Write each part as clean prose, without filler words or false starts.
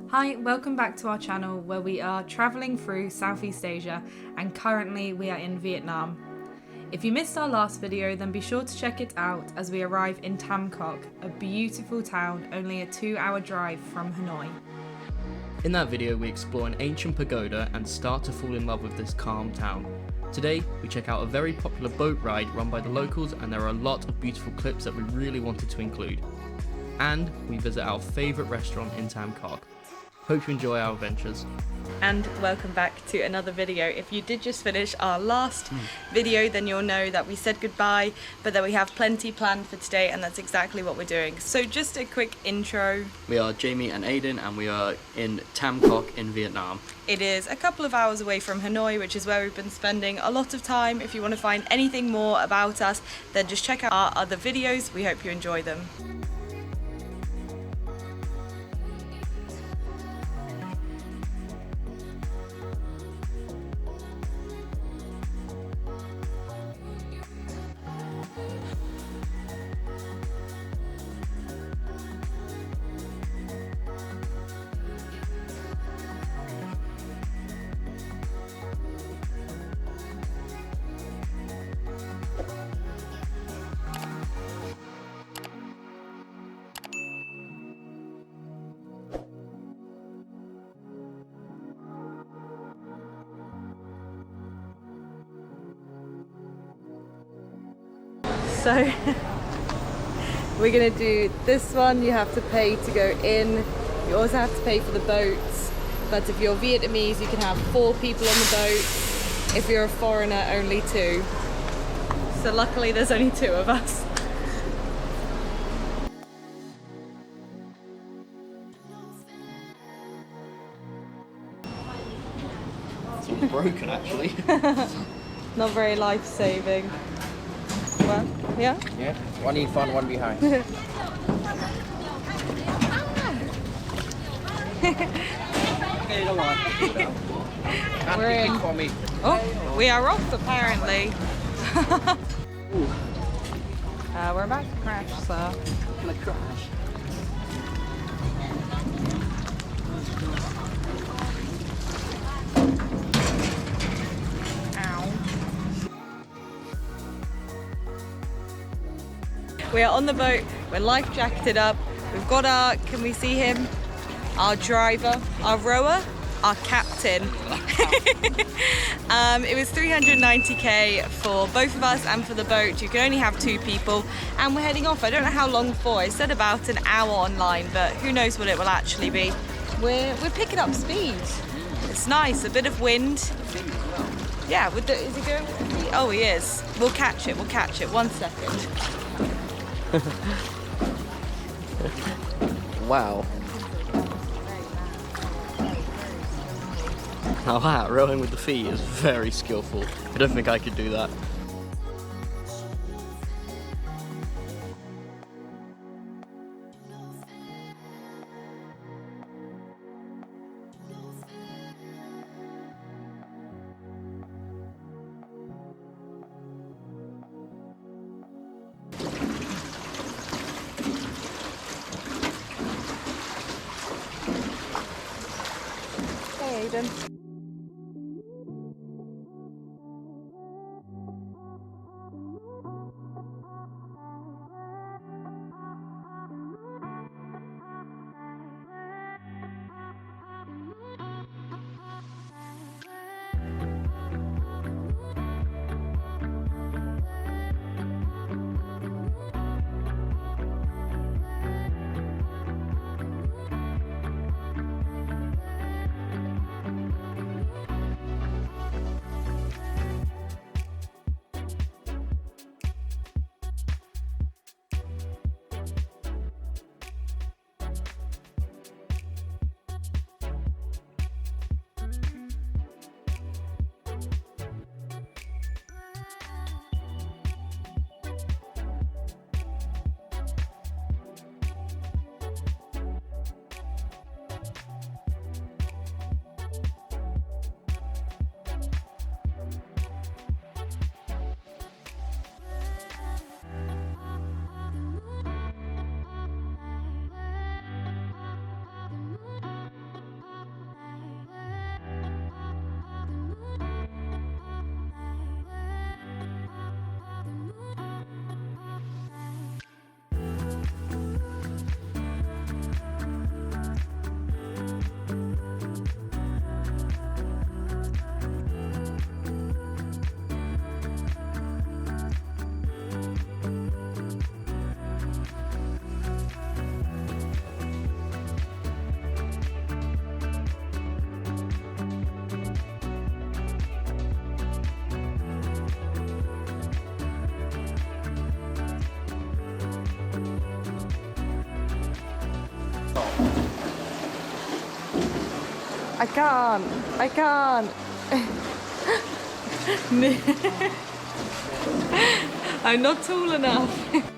Hi, welcome back to our channel where we are travelling through Southeast Asia and currently we are in Vietnam. If you missed our last video, then be sure to check it out as we arrive in Tam Coc, a beautiful town only a 2-hour drive from Hanoi. In that video we explore an ancient pagoda and start to fall in love with this calm town. Today we check out a very popular boat ride run by the locals, and there are a lot of beautiful clips that we really wanted to include. And we visit our favourite restaurant in Tam Coc. Hope you enjoy our adventures. And welcome back to another video. If you did just finish our last video, then you'll know that we said goodbye, but that we have plenty planned for today, and that's exactly what we're doing. So just a quick intro. We are Jamie and Aiden, and we are in Tam Coc in Vietnam. It is a couple of hours away from Hanoi, which is where we've been spending a lot of time. If you want to find anything more about us, then just check out our other videos. We hope you enjoy them. So we're gonna do this one. You have to pay to go in. You also have to pay for the boats. But if you're Vietnamese, you can have 4 people on the boat. If you're a foreigner, only 2. So luckily there's only 2 of us. It's all broken actually. Not very life-saving. Well, yeah? Yeah, one in front, one behind. We're in. For me. Oh, we are off apparently. We're about to crash, so. We are on the boat, we're life jacketed up, we've got our, can we see him? Our driver, our rower, our captain. It was 390k for both of us and for the boat. You can only have 2 people, and we're heading off. I don't know how long for. I said about an hour online, but who knows what it will actually be. We're picking up speed. It's nice, a bit of wind. Yeah, is he going with the feet? Oh, he is. We'll catch it, 1 second. Wow. Now that, rowing with the feet is very skillful. I don't think I could do that. Hey, Aiden. I can't. I can't. I'm not tall enough.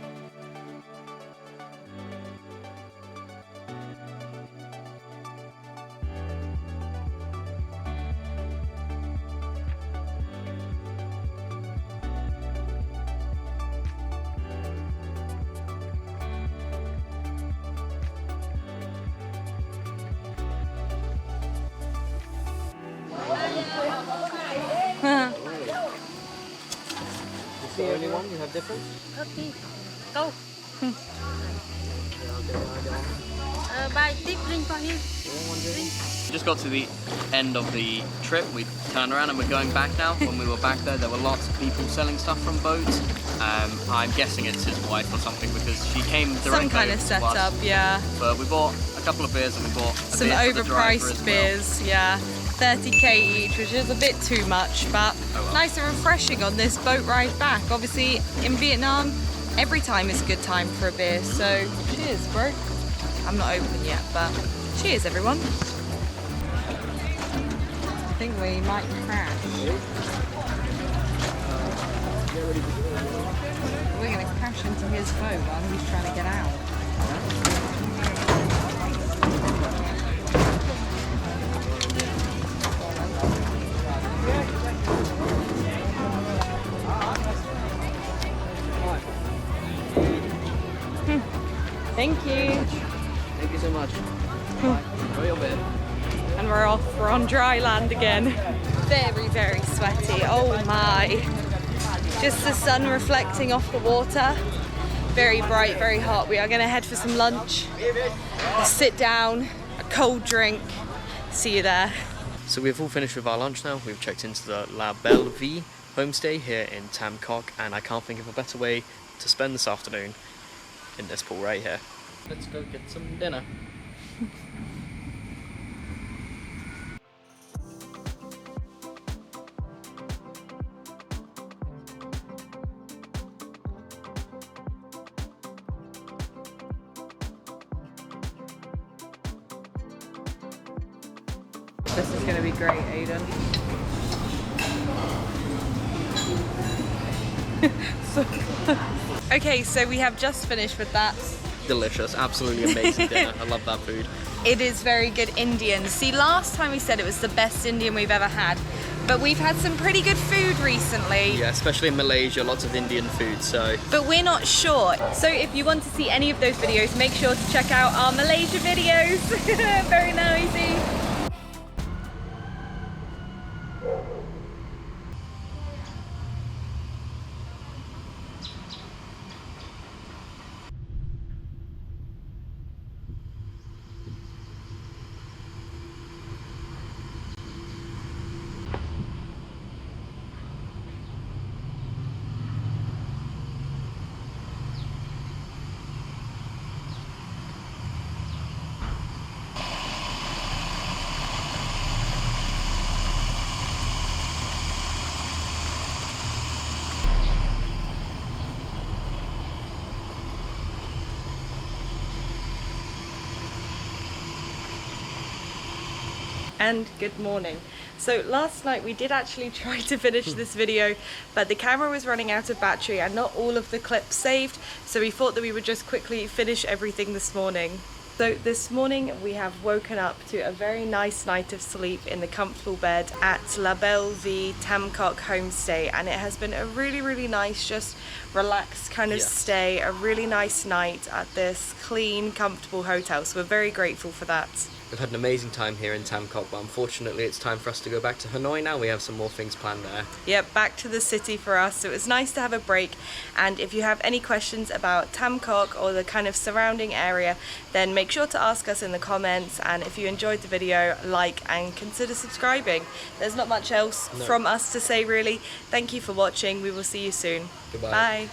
The only one you have different? Okay, go. Buy deep drink for him. We just got to the end of the trip. We turned around and we're going back now. When we were back there were lots of people selling stuff from boats. I'm guessing it's his wife or something because she came directly Some kind of to setup, us. yeah. But we bought a couple of beers and we bought a Some beer for the driver overpriced as well. beers, yeah. 30k each, which is a bit too much, but nice and refreshing on this boat ride back. Obviously, in Vietnam, every time is a good time for a beer, so cheers, bro. I'm not open yet, but cheers, everyone. I think we might crash. We're going to crash into his boat while he's trying to get out. Thank you. Thank you so much. Enjoy your beer. And we're off. We're on dry land again. Very, very sweaty. Oh my. Just the sun reflecting off the water. Very bright, very hot. We are going to head for some lunch. A sit down, a cold drink. See you there. So we've all finished with our lunch now. We've checked into the La Belle Vie homestay here in Tam Coc, and I can't think of a better way to spend this afternoon in this pool right here. Let's go get some dinner. This is going to be great, Aiden. Okay, so we have just finished with that. Delicious, absolutely amazing dinner. I love that food. It is very good Indian. See, last time we said it was the best Indian we've ever had, but we've had some pretty good food recently. Yeah, especially in Malaysia, lots of Indian food, so. But we're not sure. So if you want to see any of those videos, make sure to check out our Malaysia videos. Very nosy. And good morning. So last night we did actually try to finish this video, but the camera was running out of battery and not all of the clips saved, so we thought that we would just quickly finish everything this morning. So this morning we have woken up to a very nice night of sleep in the comfortable bed at La Belle Vie Tam Coc homestay, and it has been a really nice, just relaxed kind of stay, a really nice night at this clean, comfortable hotel, so we're very grateful for that. We've had an amazing time here in Tam Coc, but unfortunately it's time for us to go back to Hanoi now. We have some more things planned there. Yep, back to the city for us. So it was nice to have a break. And if you have any questions about Tam Coc or the kind of surrounding area, then make sure to ask us in the comments. And if you enjoyed the video, like and consider subscribing. There's not much else from us to say really. Thank you for watching. We will see you soon. Goodbye. Bye.